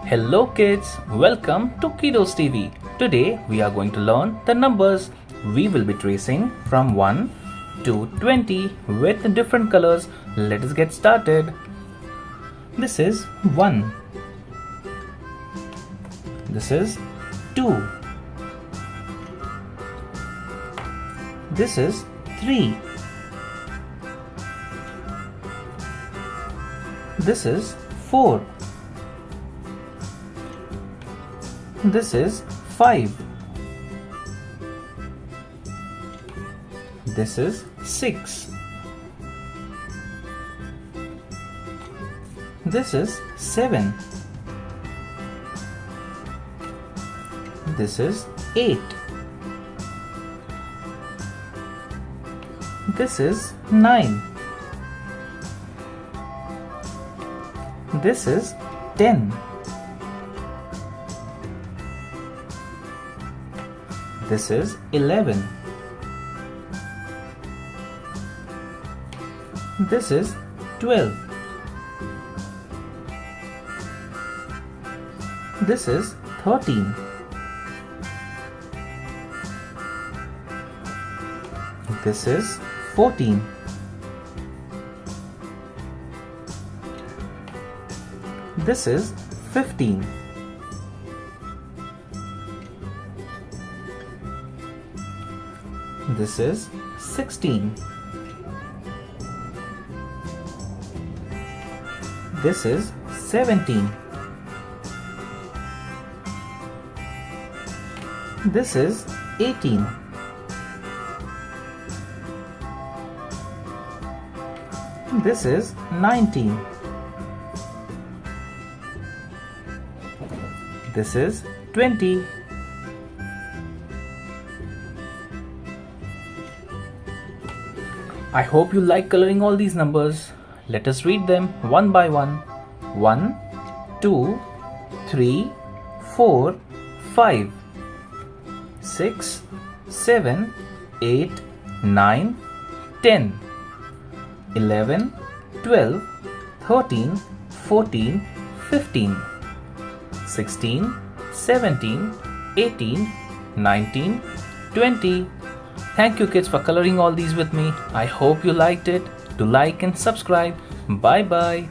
Hello kids, welcome to Kiddos TV. Today we are going to learn the numbers. We will be tracing from 1 to 20 with different colors. Let us get started. This is 1. This is 2. This is 3. This is 4. This is 5. This is 6. This is 7. This is 8. This is 9. This is 10. This is 11. This is 12. This is 13. This is 14. This is 15. This is 16. This is 17. This is 18. This is 19. This is 20. I hope you like coloring all these numbers. Let us read them one by one. 1, 2, 3, 4, 5, 6, 7, 8, 9, 10, 11, 12, 13, 14, 15, 16, 17, 18, 19, 20. Thank you kids for coloring all these with me. I hope you liked it. Do like and subscribe. Bye bye.